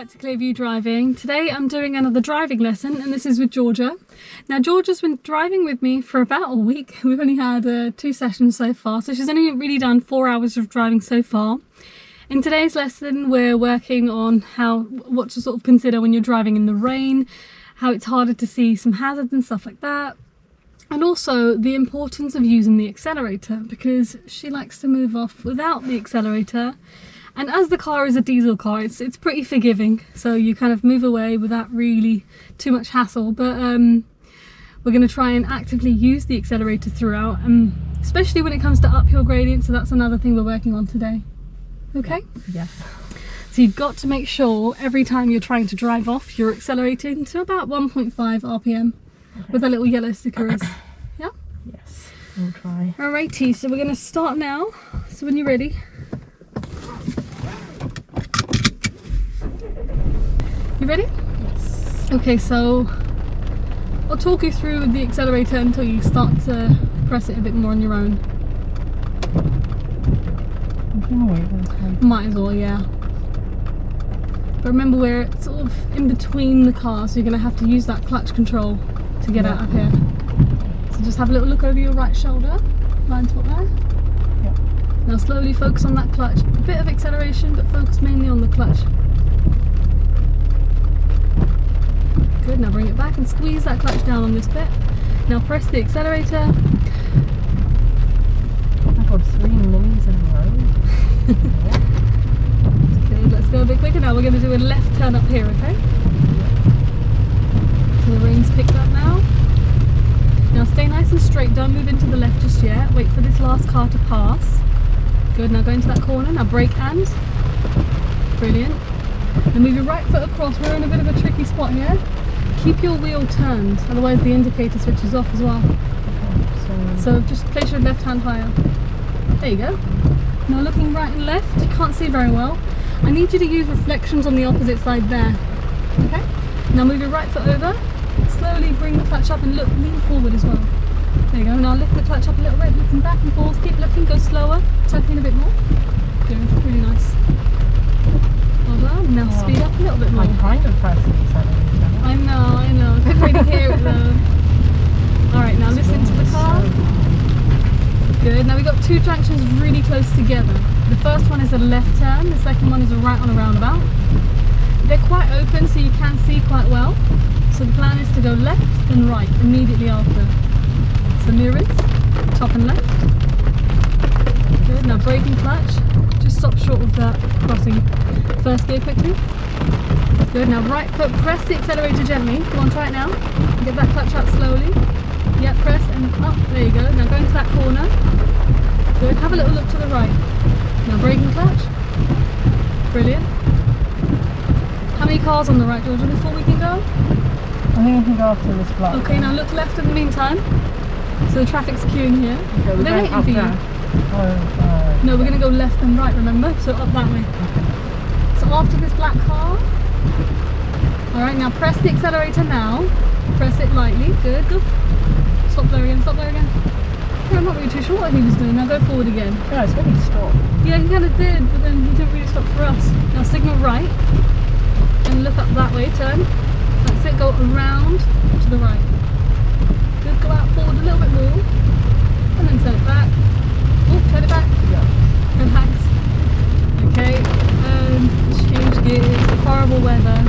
Back to Clearview driving. Today I'm doing another driving lesson and this is with Georgia. Now Georgia's been driving with me for about a week. We've only had 2 sessions so far, so she's only really done 4 hours of driving so far. In today's lesson we're working on what to sort of consider when you're driving in the rain, how it's harder to see some hazards and stuff like that, and also the importance of using the accelerator because she likes to move off without the accelerator. And as the car is a diesel car, it's pretty forgiving, so you kind of move away without really too much hassle. But we're going to try and actively use the accelerator throughout, especially when it comes to uphill gradients, so that's another thing we're working on today. Okay? Yes. So you've got to make sure every time you're trying to drive off, you're accelerating to about 1.5 RPM with that little yellow sticker is. Yeah? Yes, I'll try. Alrighty, so we're going to start now. So when you're ready. You ready? Yes. Okay, so I'll talk you through the accelerator until you start to press it a bit more on your own. Might as well, yeah. But remember, we're sort of in between the cars, so you're going to have to use that clutch control to get out of here. So just have a little look over your right shoulder, blind spot there. Yeah. Now slowly focus on that clutch. A bit of acceleration, but focus mainly on the clutch. Good, now bring it back and squeeze that clutch down on this bit. Now press the accelerator. I got 3 minis in a row. Okay, let's go a bit quicker now. We're going to do a left turn up here, okay? So the rain's picked up now. Now stay nice and straight, don't move into the left just yet. Wait for this last car to pass. Good, now go into that corner. Now brake hand. Brilliant. Then move your right foot across. We're in a bit of a tricky spot here. Keep your wheel turned, otherwise the indicator switches off as well. Okay, so just place your left hand higher. There you go. Now looking right and left, you can't see very well. I need you to use reflections on the opposite side there. Okay? Now move your right foot over. Slowly bring the clutch up and lean forward as well. There you go. Now lift the clutch up a little bit, looking back and forth. Keep looking, go slower. Tuck in a bit more. Good, really nice. Well done. Now speed up a little bit more. I kind of pressed the accelerator. I know. I couldn't really hear it though. Alright, now listen to the car. Good. Now we've got 2 junctions really close together. The first one is a left turn, the second one is a right on a roundabout. They're quite open so you can see quite well. So the plan is to go left and right immediately after. So mirrors, top and left. Good. Now brake and clutch. Just stop short of that crossing. First gear quickly. Good, now right foot, press the accelerator gently. Go on, try it now. Get that clutch out slowly. Yeah, press and up. There you go. Now go into that corner. Good, have a little look to the right. Now brake and clutch. Brilliant. How many cars on the right, Georgia, before we can go? I think we can go after this block. Okay, now look left in the meantime. So the traffic's queuing here. Okay, we're they're waiting for you. No, we're going to go left and right, remember? So up that way. Okay. So after this black car. Alright, now press the accelerator now. Press it lightly. Good, good. Stop there again, stop there again. Yeah, I'm not really too sure what he was doing. Now go forward again. Yeah, it's really stopped. Yeah, he kind of did, but then he didn't really stop for us. Now signal right. And look up that way, turn. That's it, go around to the right. Good, go out forward a little bit more. And then turn it back. Oh, turn it back. Yeah. Relax. Okay, and change gears. Horrible weather.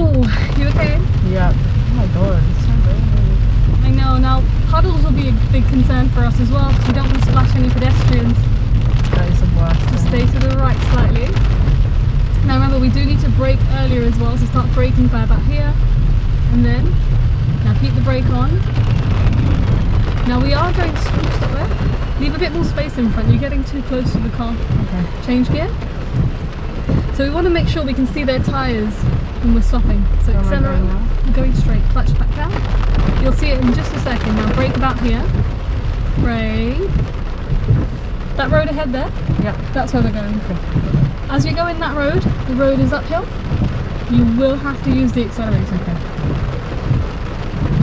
Oh, you okay? Yeah. Oh my god, it's so raining. I know. Now, puddles will be a big concern for us as well because we don't want to splash any pedestrians. That is the worst. Just stay to the right slightly. Now remember, we do need to brake earlier as well, so start braking by about here. And then, now keep the brake on. Now we are going to stop there. Leave a bit more space in front. You're getting too close to the car. Okay. Change gear. So we want to make sure we can see their tyres when we're stopping. So accelerate. We're going straight. Clutch back down. You'll see it in just a second. Now brake about here. Brake. That road ahead there? Yeah. That's where we're going. Okay. As you go in that road, the road is uphill. You will have to use the accelerator. Okay.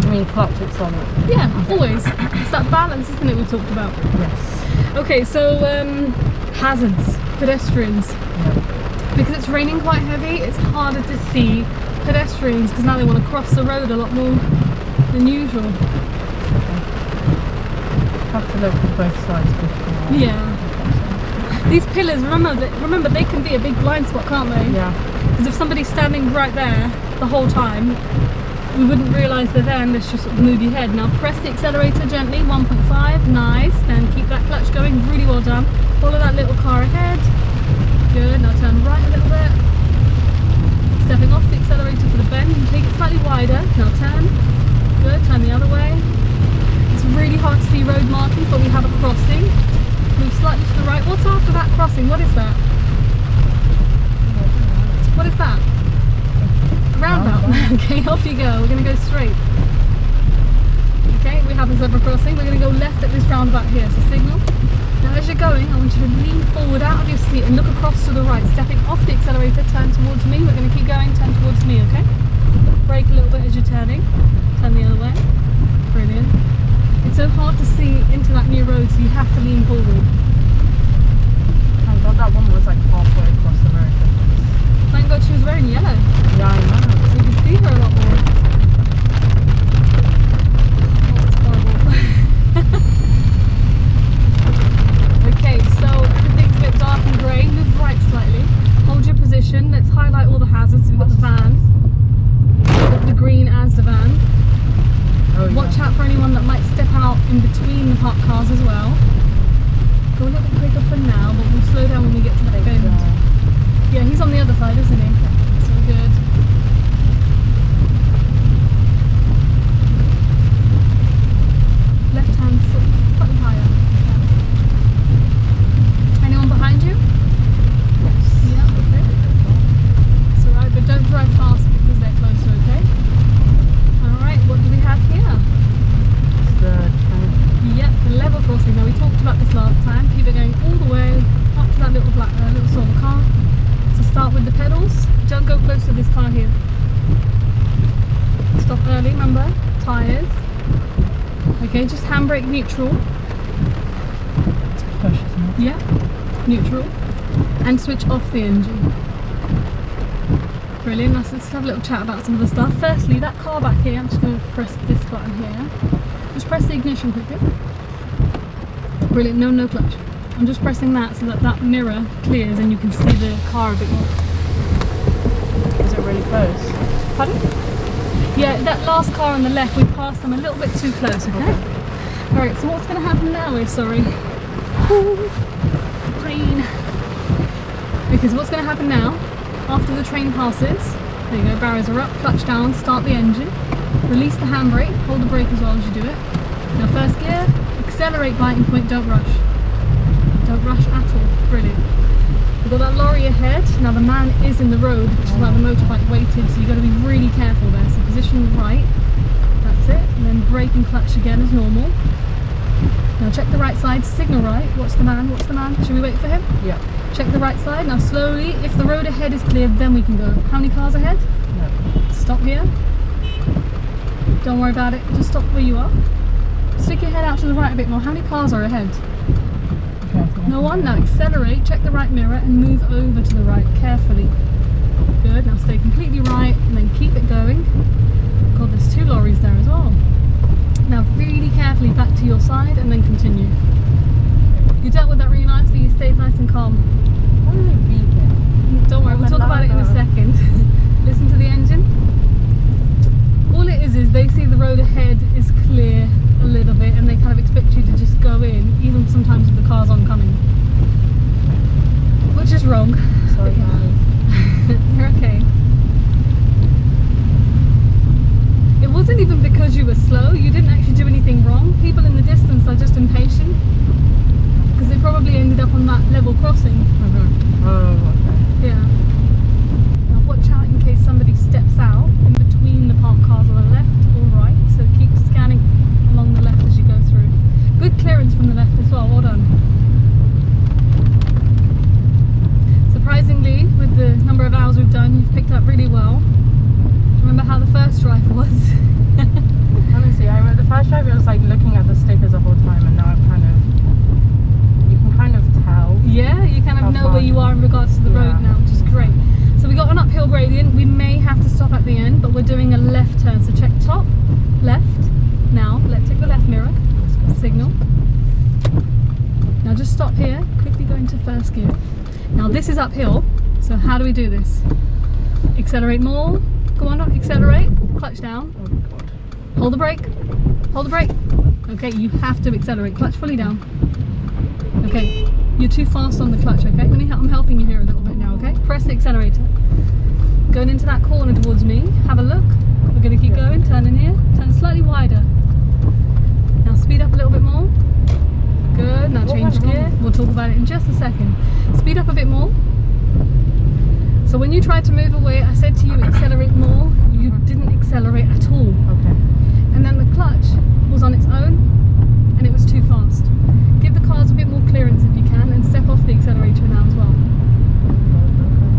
I mean, clutch it solid. Yeah, always. It's that balance, isn't it, we talked about? Yes. Okay, so hazards. pedestrians. Yeah. Because it's raining quite heavy, it's harder to see pedestrians because now they want to cross the road a lot more than usual. Have to look at both sides before. Yeah. These pillars, remember they can be a big blind spot, can't they? Yeah. Because if somebody's standing right there the whole time, we wouldn't realise they're there unless you sort of move your head. Now press the accelerator gently, 1.5, nice. Then keep that clutch going, really well done. Follow that little car ahead. Good, now turn right a little bit. Stepping off the accelerator for the bend and take it slightly wider. Now turn. Good, turn the other way. It's really hard to see road markings, but we have a crossing. Move slightly to the right. What's after that crossing? What is that? What is that? A roundabout. Okay, off you go. We're going to go straight. Okay, we have a zebra crossing. We're going to go left at this roundabout here. So signal. Now as you're going, I want you to lean forward out of your seat and look across to the right. Stepping off the accelerator, turn towards me. We're going to keep going, turn towards me, okay? Brake a little bit as you're turning. Turn the other way. Brilliant. It's so hard to see into that new road, so you have to lean forward. Thank God that one was like halfway across the road. Thank God she was wearing yellow. Yeah, I know. So you can see her a lot more. Oh, that's horrible. Okay, so everything's a bit dark and grey. Move right slightly. Hold your position. Let's highlight all the hazards. We've got the van. We've got the green as the van. Oh, yeah. Watch out for anyone that might step out in between the parked cars as well. Go a little bit quicker for now, but we'll slow down when we get to that bend. Yeah, he's on the other side, isn't he? So good. Left hand sort of slightly higher. Anyone behind you? Yes. Yeah, okay. It's alright, but don't drive fast because they're closer, okay? Alright, what do we have here? It's the train. Yep, the level crossing. Now we talked about this last time. People are going all the way up to that little little silver car. So start with the pedals. Don't go close to this car here. Stop early, remember? Tyres. Okay, just handbrake neutral. It's push, isn't it? Yeah, neutral. And switch off the engine. Brilliant. Now let's have a little chat about some of the stuff. Firstly, that car back here, I'm just going to press this button here. Just press the ignition quickly. Brilliant, no clutch. I'm just pressing that so that that mirror clears and you can see the car a bit more. Is it really close? Pardon? Yeah, that last car on the left, we passed them a little bit too close, okay? Alright, so what's going to happen now is, ooh, train. Okay, so what's going to happen now, after the train passes, there you go, barriers are up, clutch down, start the engine, release the handbrake, hold the brake as well as you do it. Now first gear, accelerate biting point, don't rush. Don't rush at all. Brilliant. We've got that lorry ahead. Now the man is in the road, which is why the motorbike waited, so you've got to be really careful there. So position right, that's it, and then brake and clutch again as normal. Now check the right side, signal right. Watch the man, watch the man. Should we wait for him? Yeah. Check the right side. Now slowly, if the road ahead is clear, then we can go. How many cars ahead? No. Stop here. Don't worry about it, just stop where you are. Stick your head out to the right a bit more. How many cars are ahead? No one? Now accelerate, check the right mirror and move over to the right carefully. Good, now stay completely right and then keep it going. God, there's two lorries there as well. Now really carefully back to your side and then continue. You dealt with that really nicely, you stayed nice and calm. What are they beeping? Don't worry, we'll talk about it in a second. Listen to the engine. All it is they see the road ahead is clear a little bit and they kind of expect you to just go in, even sometimes if the car's oncoming. Which is wrong. Sorry guys. You're okay. It wasn't even because you were slow, you didn't actually do anything wrong. People in the distance are just impatient because they probably ended up on that level crossing. Oh, okay. Yeah. Now watch out in case somebody steps out in between the parked cars on the left or right, so keep scanning along the left as you go through. Good clearance from the left as well, well done. Surprisingly, with the number of hours we've done, you've picked up really well. Remember how the first drive was? Honestly, I remember the first drive, it was like looking at the stickers the whole time, and now I'm you can kind of tell Yeah, you kind of How know far? where you are in regards to the road now, which is great. So we got an uphill gradient. We may have to stop at the end, but we're doing a left turn. So check top, left. Now, let's take the left mirror. Signal. Now just stop here. Quickly go into first gear. Now this is uphill. So how do we do this? Accelerate more. Go on, accelerate. Clutch down. Oh my god. Hold the brake. Hold the brake. Okay, you have to accelerate. Clutch fully down. Okay, you're too fast on the clutch, okay? I'm helping you here a little bit now, okay? Press the accelerator. Going into that corner towards me. Have a look. We're going to keep going. Turn in here. Turn slightly wider. Now speed up a little bit more. Good. Now change gear. We'll talk about it in just a second. Speed up a bit more. So when you tried to move away, I said to you accelerate more. You didn't accelerate at all. Okay. And then the clutch was on its own and it was too fast. Give the cars a bit more clearance if you can and step off the accelerator now as well.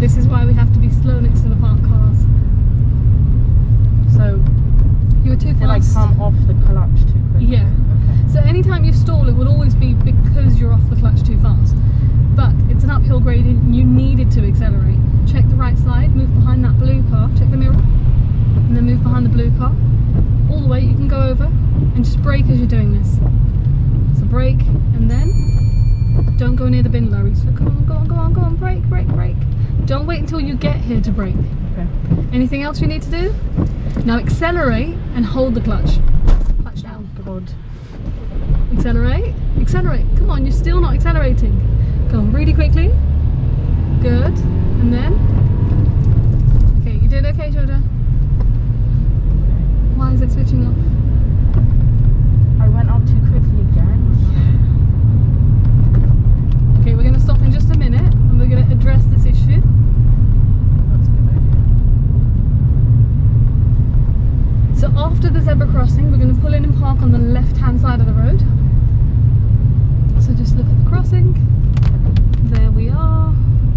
This is why we have to be slow next to the parked cars. So You were too fast. did I come off the clutch too quickly? Yeah. Okay. So anytime you stall, it will always be because you're off the clutch too fast. But it's an uphill gradient and you needed to accelerate. Check the right side, move behind that blue car, check the mirror, and then move behind the blue car. All the way, you can go over and just brake as you're doing this. So brake and then don't go near the bin lorries. So come on, go on, go on, go on, brake, brake, brake. Don't wait until you get here to brake. Okay. Anything else you need to do? Now accelerate and hold the clutch. Clutch down. God. Accelerate, accelerate. Come on, you're still not accelerating. Go on, really quickly. Good. And then. Okay, you did okay, Joda. Why is it switching off? I went up too quickly again. Okay, we're going to stop in just a minute and we're going to address this issue. That's a good idea. So after the zebra crossing, we're going to pull in and park on the left-hand side of the road. So just look at the crossing. There we are.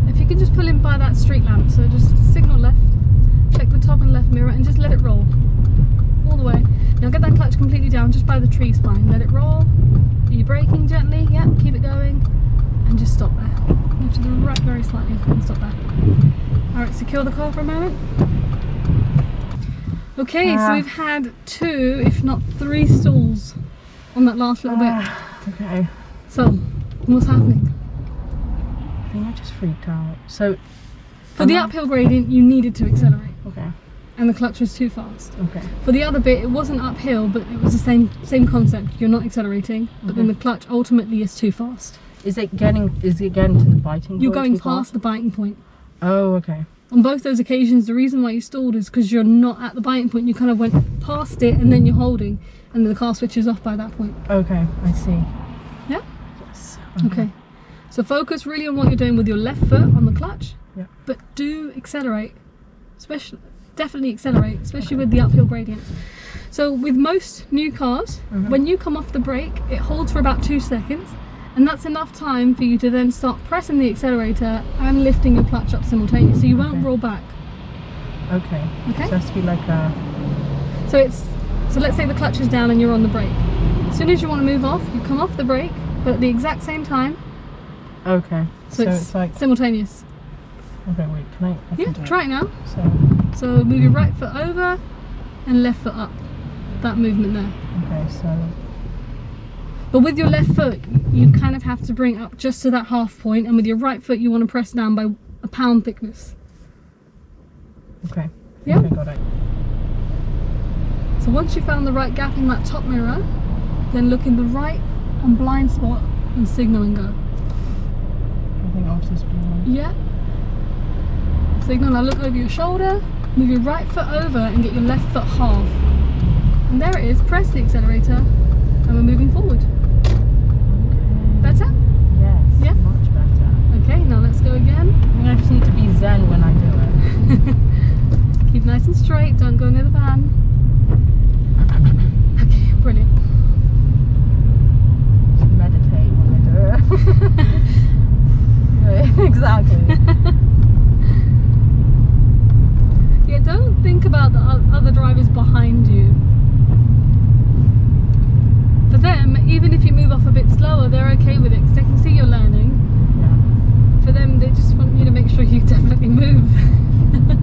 If you can just pull in by that street lamp, so just signal left, check the top and left mirror and just let it roll. All the way. Now get that clutch completely down, just by the trees fine. Let it roll. Are you braking gently? Yeah, keep it going. And just stop there. Move to the right very slightly and stop there. Alright, secure the car for a moment. Okay, so we've had 2, if not 3 stalls on that last little bit. Okay. So, what's happening? I think I just freaked out. So For the uphill gradient, you needed to accelerate. Okay. And the clutch was too fast. Okay. For the other bit, it wasn't uphill, but it was the same concept. You're not accelerating, but then the clutch ultimately is too fast. Is it getting to the biting point? You're going too fast? past the biting point. Oh, okay. On both those occasions, the reason why you stalled is because you're not at the biting point. You kind of went past it and then you're holding, and then the car switches off by that point. Okay, I see. Yeah? Yes. Okay. So focus really on what you're doing with your left foot on the clutch, Yeah. but do accelerate. Definitely accelerate, especially with the uphill gradients. So with most new cars, when you come off the brake, it holds for about 2 seconds, and that's enough time for you to then start pressing the accelerator and lifting your clutch up simultaneously, so you won't roll back. Okay. Okay. So it has to be like a... So let's say the clutch is down and you're on the brake. As soon as you want to move off, you come off the brake, but at the exact same time. Okay. So it's like simultaneous. Okay, wait, can I Yeah, try it now. So move your right foot over and left foot up. That movement there. okay, so But with your left foot, you kind of have to bring it up just to that half point, and with your right foot, you want to press down by a pound thickness. okay. Yeah. Okay, got it. So once you found the right gap in that top mirror, then look in the right on blind spot and signal and go. I think I'll just be on. Yeah. Signal, now look over your shoulder, move your right foot over and get your left foot half. And there it is, press the accelerator and we're moving forward. Okay. Better? Yes. Yeah? Much better. Okay, now let's go again. I think I just need to be zen when I do it. Keep nice and straight, don't go near the van. Okay, brilliant. Just meditate when I do it. Yeah, exactly. Yeah, don't think about the other drivers behind you. For them, even if you move off a bit slower, they're okay with it because they can see you're learning. Yeah. They just want you to make sure you definitely move.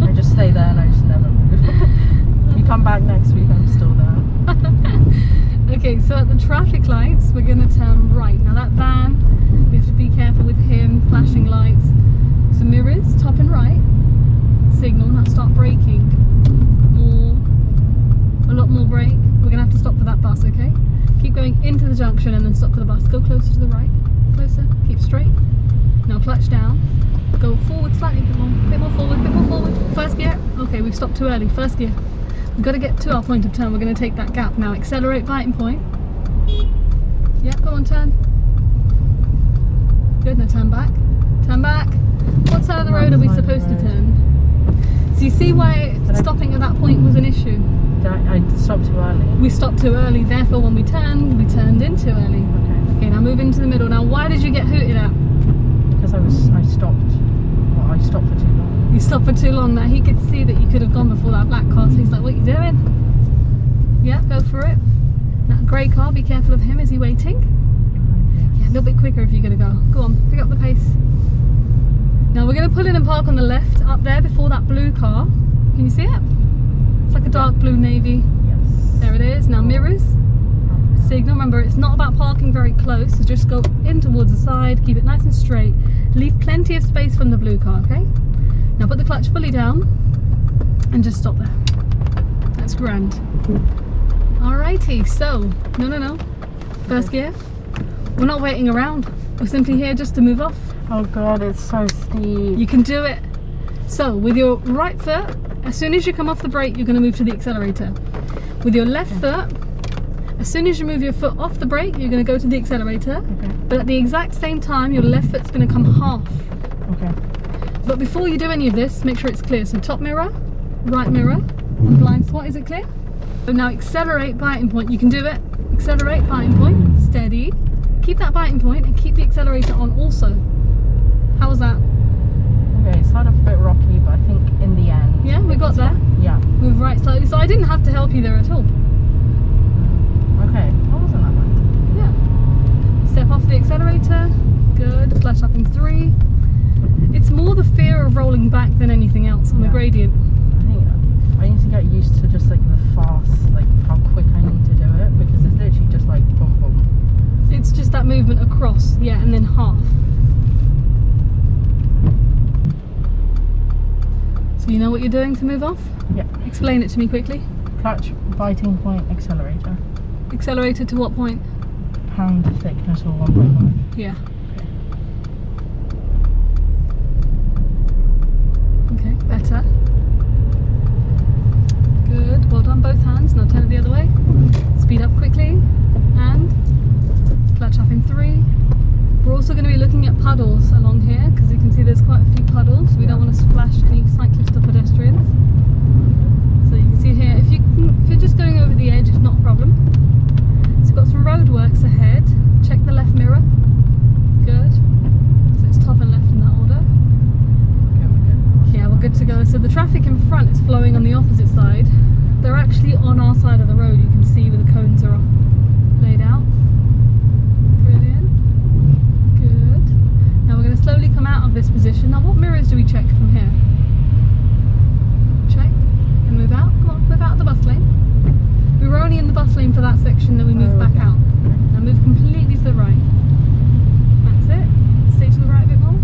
I just stay there and I just never move. You come back next week, I'm still there. Okay, so at the traffic lights, we're going to turn right. Now that van, we have to be careful with him, flashing lights. So mirrors, top and right. Signal, now start braking. A lot more brake. We're going to have to stop for that bus, okay? Keep going into the junction and then stop for the bus. Go closer to the right. Closer, keep straight. Now clutch down. Go forward slightly, a bit more forward, bit more forward. First gear. Okay, we've stopped too early. First gear. We've got to get to our point of turn. We're going to take that gap. Now accelerate, biting point. Yeah, go on, turn. Good, now turn back. Turn back. What side of the road are we supposed to turn? So you see why stopping at that point was an issue? I stopped too early. We stopped too early, therefore when we turned in too early. Okay, now move into the middle. Now why did you get hooted at? Because I stopped for too long. You stopped for too long. Now he could see that you could have gone before that black car, so he's like, what are you doing? Yeah, go for it. That grey car, be careful of him. Is he waiting? Yeah, a little bit quicker if you're going to go. Go on, pick up the pace. Now we're going to pull in and park on the left, up there before that blue car. Can you see it? It's like a dark blue navy. Yes. There it is. Now mirrors. Signal. Remember, it's not about parking very close, so just go in towards the side, keep it nice and straight. Leave plenty of space from the blue car, okay? Now put the clutch fully down and just stop there. That's grand. Alrighty, so, no. First gear. We're not waiting around. We're simply here just to move off. Oh God, it's so steep. You can do it. So, with your right foot, as soon as you come off the brake, you're going to move to the accelerator. With your left foot, as soon as you move your foot off the brake, you're going to go to the accelerator. Okay. But at the exact same time, your left foot's going to come half. Okay. But before you do any of this, make sure it's clear. So top mirror, right mirror, and blind spot. Is it clear? So now accelerate, biting point. You can do it. Accelerate, biting point. Steady. Keep that biting point and keep the accelerator on also. How was that? Okay, it started a bit rocky, but I think in the end... Yeah, we got there. Fine. Yeah. Move right slightly. So I didn't have to help you there at all. Okay, that wasn't that bad. Yeah. Step off the accelerator. Good. Flash up in 3. It's more the fear of rolling back than anything else on the gradient. I need to get used to just like the fast, like how quick I need to do it, because it's literally just like boom boom. It's just that movement across, yeah, and then half. So you know what you're doing to move off? Yeah. Explain it to me quickly. Clutch, biting point, accelerator. Accelerator to what point? Pound thickness or 1.5. Yeah. Okay, better. Good, well done, both hands. Now turn it the other way. Speed up quickly, and clutch up in 3. We're also going to be looking at puddles along here, because you can see there's quite a few puddles. We don't want to splash any cyclists or pedestrians. So you can see here, if you're just going over the edge, it's not a problem. So we've got some roadworks ahead. Check the left mirror. Good. So it's top and left in that order. Yeah, we're good to go. So the traffic in front is flowing on the opposite side. They're actually on our side of the road. You can see where the cones are laid out. Brilliant. Good. Now we're going to slowly come out of this position. Now what mirrors do we check from here? Check and move out. Come on, move out of the bus lane. We were only in the bus lane for that section, then we moved back out. Now move completely to the right. That's it. Stay to the right a bit more.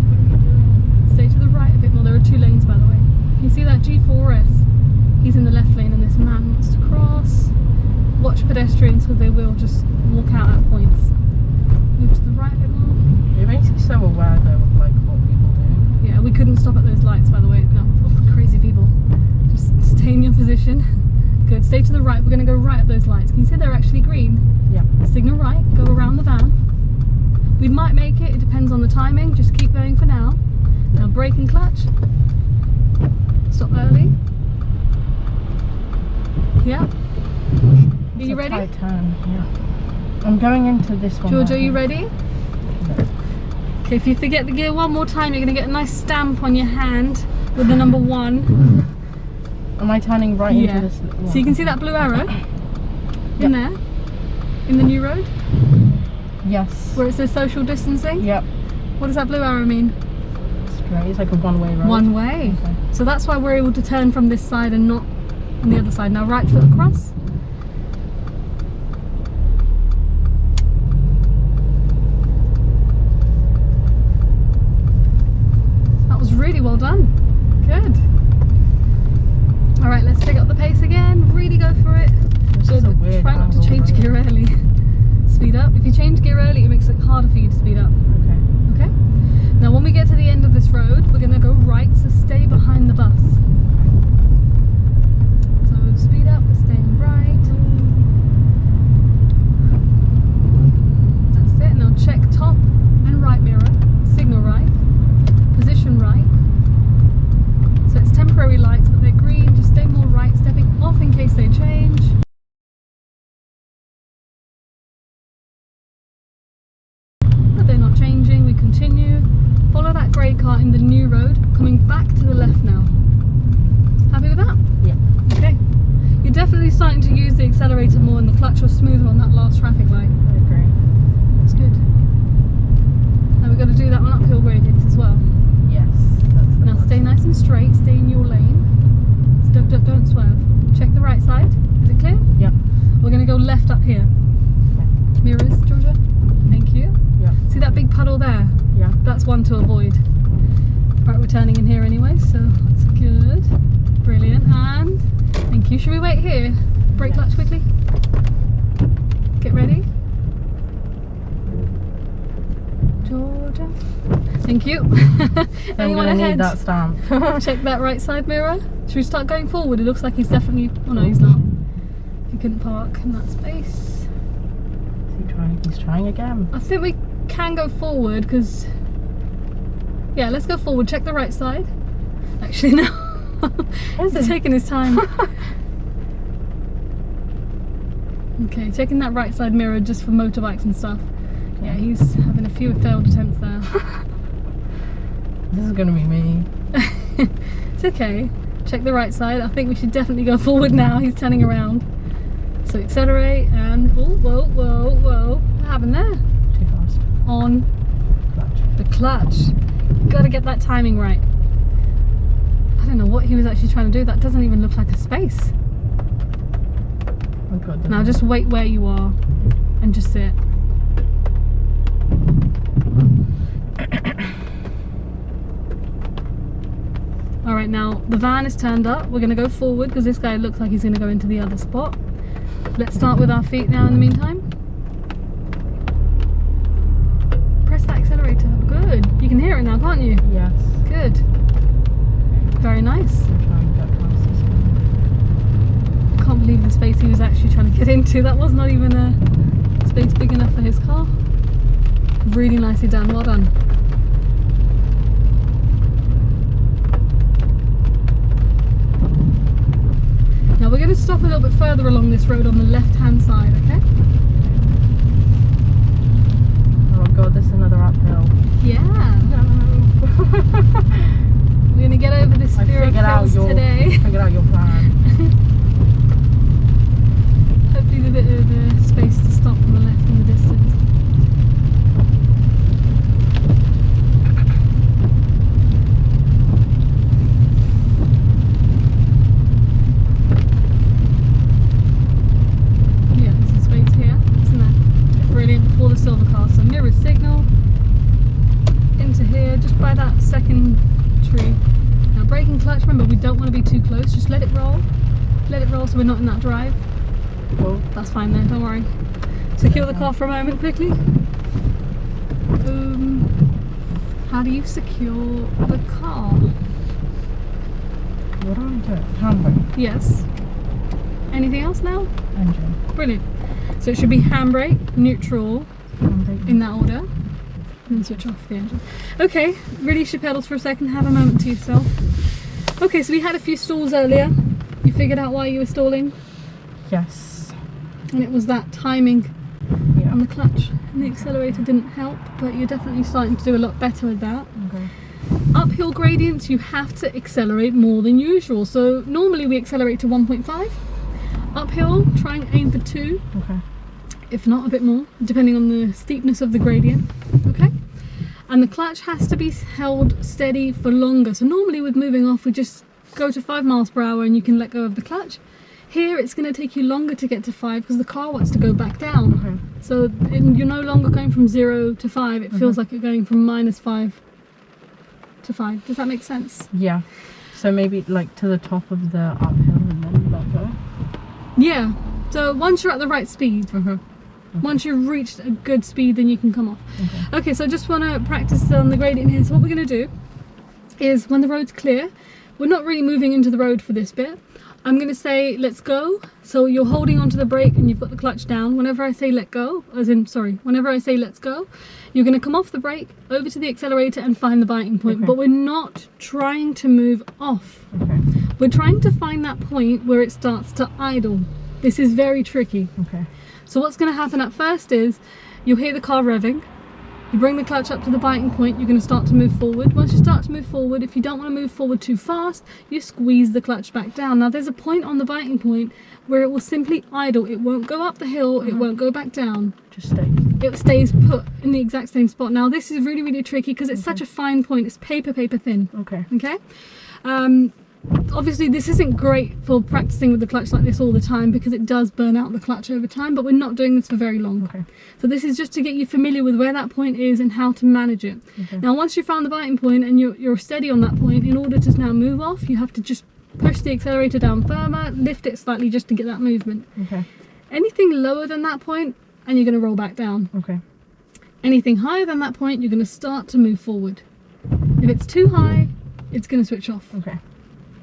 Stay to the right a bit more. There are 2 lanes, by the way. You see that G4S? He's in the left lane and this man wants to cross. Watch pedestrians because they will just walk out at points. Move to the right a bit more. It makes you so aware though of like what people do. Yeah, we couldn't stop at those lights, by the way. No, crazy people. Just stay in your position. Good, stay to the right. We're going to go right at those lights. Can you see they're actually green? Yeah. Signal right, go around the van. We might make it depends on the timing. Just keep going for now. Now brake and clutch. Stop early. Yeah. Are you ready? Tight turn, yeah. I'm going into this one. George, are you ready? Okay, if you forget the gear one more time, you're going to get a nice stamp on your hand with the number 1. Am I turning right into this one? So you can see that blue arrow in there, in the new road? Yes. Where it says social distancing? Yep. What does that blue arrow mean? Right, it's like a one-way road. One way. Okay. So that's why we're able to turn from this side and not on the other side. Now right foot across. That was really well done. Good. All right, let's pick up the pace again. Really go for it. This is a weird Try not to angle, change right? gear early. Speed up. If you change gear early, it makes it harder for you to speed up. Okay. Okay? Now when we get to the end of this road, we're going to go right, so stay behind the bus. So speed up, but staying right. That's it. Now check top and right mirror. Signal right. Position right. So it's temporary lights, but they're green. Just stay more right, stepping off in case they change. But they're not changing. We continue. Follow that grey car in the new road, coming back to the left now. Happy with that? Yeah. Okay. You're definitely starting to use the accelerator more, and the clutch was smoother on that last traffic light. I agree. That's good. Now we've got to do that on uphill gradients as well. Yes. That's the Now one. stay nice and straight, stay in your lane. Don't swerve. Check the right side. Is it clear? Yep. We're going to go left up here. Okay. Mirrors, Georgia. Thank you. Yep. See that big puddle there? Yeah. That's one to avoid. Right, we're turning in here anyway, so that's good. Brilliant. And thank you. Should we wait here? Brake clutch quickly. Get ready. Georgia. Thank you. I'm Anyone gonna ahead? need that stamp. Check that right side mirror. Should we start going forward? It looks like he's definitely... Oh no, he's not. He couldn't park in that space. He's trying again. I think we can go forward because... Yeah, let's go forward. Check the right side. Actually, no. He's taking his time. Okay, checking that right side mirror just for motorbikes and stuff. Yeah, he's having a few failed attempts there. This is gonna be me. It's okay. Check the right side. I think we should definitely go forward now. He's turning around. So accelerate and... Oh, whoa, whoa, whoa. What happened there? Too fast. On Clutch. the clutch. Gotta get that timing right. I don't know what he was actually trying to do. That doesn't even look like a space. Oh God. Now just wait where you are and just sit. Alright, now the van is turned up. We're going to go forward because this guy looks like he's going to go into the other spot. Let's start with our feet now in the meantime. Press that accelerator. Good. You can hear it now, can't you? Yes. Good. Very nice. I'm trying to get past this one. I can't believe the space he was actually trying to get into. That was not even a space big enough for his car. Really nicely done. Well done. Now we're going to stop a little bit further along this road on the left hand side, okay? Oh God, this is another uphill. Yeah. No. We're going to get over this I fear of figured out hills your today. figured out your plan. Hopefully there's a bit of space to stop on the left in the distance. Yeah, there's a space here, isn't there? Brilliant, before the silver car. So mirror signal into here, just by that second tree. Now braking clutch, remember we don't want to be too close, just let it roll. Let it roll so we're not in that drive. Cool. That's fine then, don't worry. Secure the car for a moment quickly. How do you secure the car? What do I do? Handbrake. Yes. Anything else now? Engine. Brilliant. So it should be handbrake, neutral, Handbrake. in that order. And then switch off the engine. Okay, release your pedals for a second, have a moment to yourself. Okay, so we had a few stalls earlier. You figured out why you were stalling? Yes. And it was that timing Yeah. on the clutch. And the accelerator didn't help, but you're definitely starting to do a lot better with that. Okay. Uphill gradients, you have to accelerate more than usual. So normally we accelerate to 1.5. Uphill, try and aim for 2. Okay. If not a bit more, depending on the steepness of the gradient. Okay. and the clutch has to be held steady for longer. So normally with moving off, we just go to 5 miles per hour and you can let go of the clutch. Here it's going to take you longer to get to 5 because the car wants to go back down. So you're no longer going from 0 to 5. It feels like you're going from -5 to 5. Does that make sense? Yeah. So maybe like to the top of the uphill and then let go. Yeah. So once you're at the right speed, once you've reached a good speed, then you can come off. Okay, so I just want to practice on the gradient here. So what we're going to do is when the road's clear, we're not really moving into the road for this bit. I'm going to say let's go. So you're holding onto the brake and you've got the clutch down. Whenever I say let go, whenever I say let's go, you're going to come off the brake, over to the accelerator and find the biting point. But we're not trying to move off. We're trying to find that point where it starts to idle. This is very tricky. So what's going to happen at first is you'll hear the car revving. You bring the clutch up to the biting point, you're going to start to move forward. Once you start to move forward, if you don't want to move forward too fast, you squeeze the clutch back down. Now there's a point on the biting point where it will simply idle. It won't go up the hill, it won't go back down. Just stays. It stays put in the exact same spot. Now this is really, really tricky because it's such a fine point. It's paper thin. Okay. Obviously this isn't great for practicing with the clutch like this all the time because it does burn out the clutch over time, but we're not doing this for very long. So this is just to get you familiar with where that point is and how to manage it. Now once you've found the biting point and you're steady on that point, in order to now move off, you have to just push the accelerator down firmer, lift it slightly just to get that movement. Anything lower than that point and you're going to roll back down. Anything higher than that point, you're going to start to move forward. If it's too high, it's going to switch off.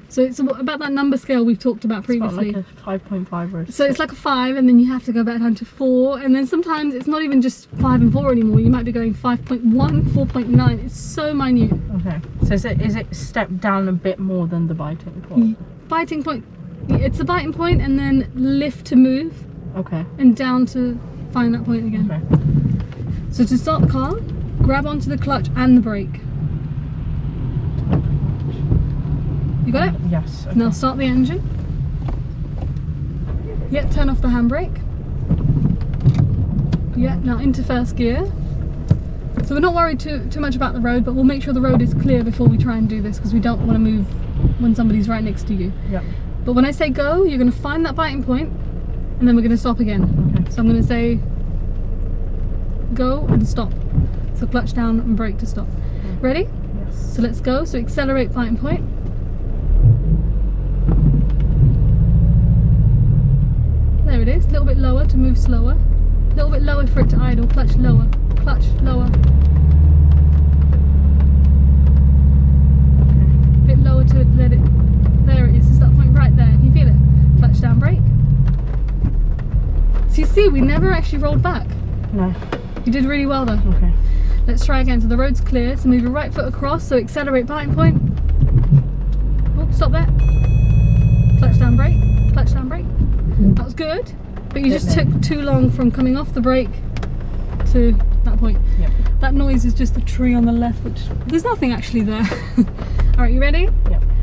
So it's about that number scale we've talked about previously. It's like a 5.5 or a 6. So it's like a 5 and then you have to go back down to 4, and then sometimes it's not even just 5 and 4 anymore. You might be going 5.1, 4.9. It's so minute. So is it stepped down a bit more than the biting point? Biting point, it's the biting point and then lift to move. And down to find that point again. So to start the car, grab onto the clutch and the brake. You got it? Yes. Now start the engine. Turn off the handbrake. Now into first gear. So we're not worried too much about the road, but we'll make sure the road is clear before we try and do this because we don't want to move when somebody's right next to you. But when I say go, you're going to find that biting point and then we're going to stop again. So I'm going to say go and stop. So clutch down and brake to stop. Ready? Yes. So let's go. So accelerate biting point. There it is, a little bit lower to move slower, a little bit lower for it to idle, clutch lower, a bit lower to let it, there it is, it's that point right there, can you feel it? Clutch down, brake. So you see, we never actually rolled back. No. You did really well though. Let's try again. So the road's clear, so move your right foot across, so accelerate biting point. Oh, stop there. Clutch down, brake, That was good, but you just took too long from coming off the brake to that point. That noise is just the tree on the left, which there's nothing actually there. Alright, you ready?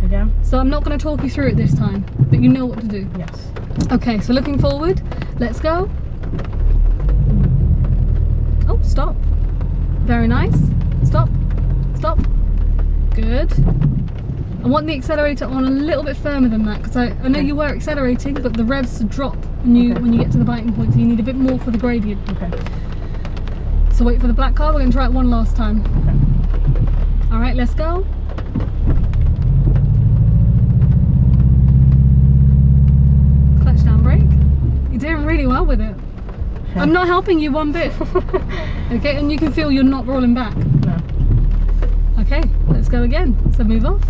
Again. So I'm not going to talk you through it this time, but you know what to do. Yes. Okay, so looking forward, let's go. Oh, stop. Very nice. Stop. Good. I want the accelerator on a little bit firmer than that because I know you were accelerating, but the revs drop when you get to the biting point, so you need a bit more for the gradient. So wait for the black car. We're going to try it one last time. All right, let's go. Clutch down, brake. You're doing really well with it. I'm not helping you one bit. Okay, and you can feel you're not rolling back. No. Okay, let's go again. So move off.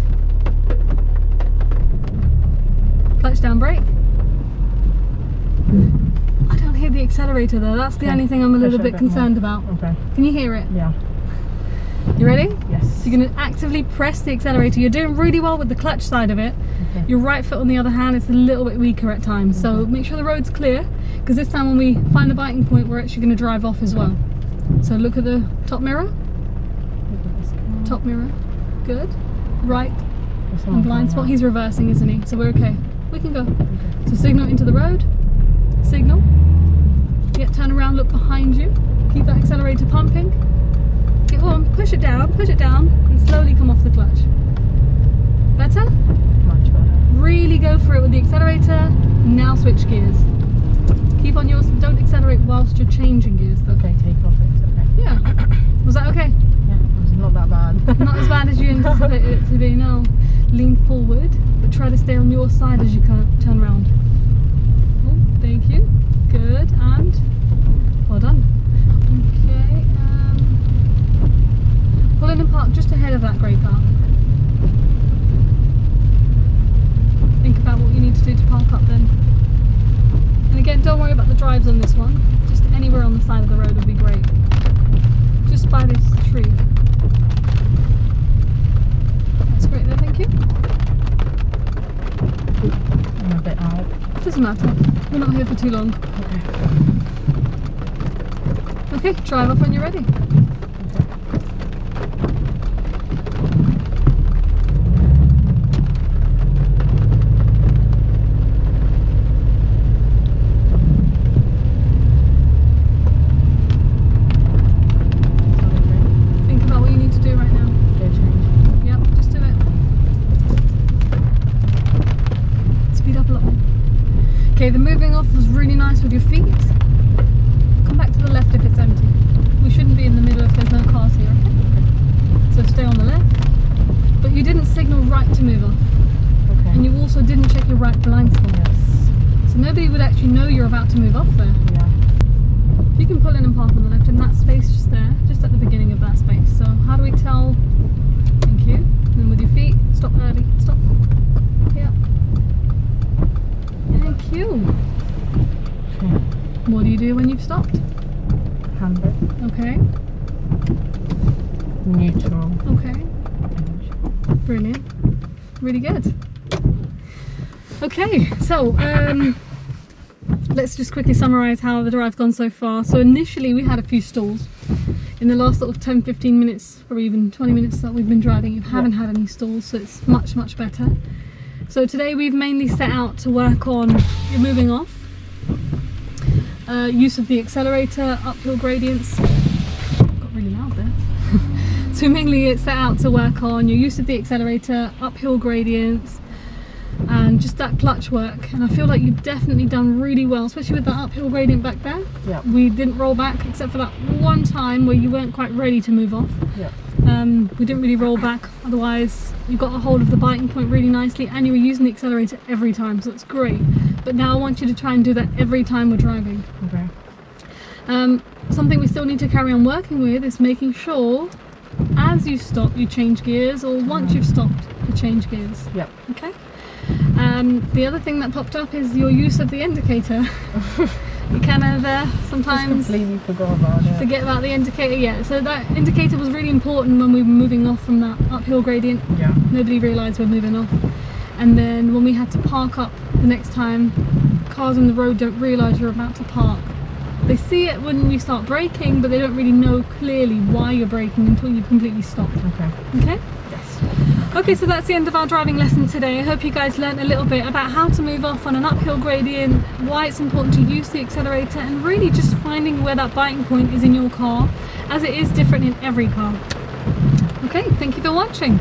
Clutch down, brake. I don't hear the accelerator though. That's the only thing I'm a little bit concerned about. Can you hear it? Yeah. You ready? Yes. So you're going to actively press the accelerator. You're doing really well with the clutch side of it. Your right foot on the other hand is a little bit weaker at times. So make sure the road's clear, because this time when we find the biting point, we're actually going to drive off as well. So look at the top mirror. Top mirror. Good. Right. And blind spot. He's reversing, isn't he? So we're okay. We can go. So signal into the road. Signal. Turn around, look behind you. Keep that accelerator pumping. Get on, push it down, and slowly come off the clutch. Better? Much better. Really go for it with the accelerator. Now switch gears. Keep on yours. Don't accelerate whilst you're changing gears though. Okay, take off it. Okay. Yeah. Was that okay? Yeah, it's not that bad. Not as bad as you anticipated it to be, no. Lean forward, but try to stay on your side as you turn around. Oh, thank you. Good, and well done. Okay, pull in and park just ahead of that grey car. Think about what you need to do to park up then. And again, don't worry about the drives on this one. Just anywhere on the side of the road would be great. Just by this tree. That's great there, thank you. I'm a bit out. Doesn't matter. We're not here for too long. Okay, drive off when you're ready. Think about what you need to do right now. Gear change. Yep, just do it. Speed up a lot more. Okay, the moving off was really nice with your feet. Come back to the left if it's empty. We shouldn't be in the middle if there's no cars here, okay? So stay on the left. But you didn't signal right to move off. Okay. And you also didn't check your right blind spot. Yes. So nobody would actually know you're about to move off there. Yeah. You can pull in and park on the left in that space just there, just at the beginning of that space. So how do we tell? Thank you. And then with your feet, stop early. Stop. Yeah. Thank you. Okay. What do you do when you've stopped? Handbrake. Okay. Neutral. Okay. Brilliant. Really good. Okay, so let's just quickly summarise how the drive's gone so far. So initially we had a few stalls. In the last sort of 10-15 minutes or even 20 minutes that we've been driving, you haven't had any stalls, so it's much better. So today we've mainly set out to work on your moving off, use of the accelerator, uphill gradients. Got really loud there. So mainly it's set out to work on your use of the accelerator, uphill gradients, and just that clutch work. And I feel like you've definitely done really well, especially with that uphill gradient back there. Yeah. We didn't roll back except for that one time where you weren't quite ready to move off. Yeah. We didn't really roll back, otherwise you got a hold of the biting point really nicely and you were using the accelerator every time, so it's great. But now I want you to try and do that every time we're driving. Okay. Something we still need to carry on working with is making sure as you stop you change gears, or once you've stopped you change gears. Yep. Okay. The other thing that popped up is your use of the indicator. You kind of sometimes Just completely forgot about it. forget about the indicator. Yeah, so that indicator was really important when we were moving off from that uphill gradient. Yeah. Nobody realised we're moving off. And then when we had to park up the next time, cars on the road don't realise you're about to park. They see it when you start braking, but they don't really know clearly why you're braking until you've completely stopped. Okay. Okay? Yes. Okay, so that's the end of our driving lesson today. I hope you guys learned a little bit about how to move off on an uphill gradient, why it's important to use the accelerator, and really just finding where that biting point is in your car, as it is different in every car. Okay, thank you for watching.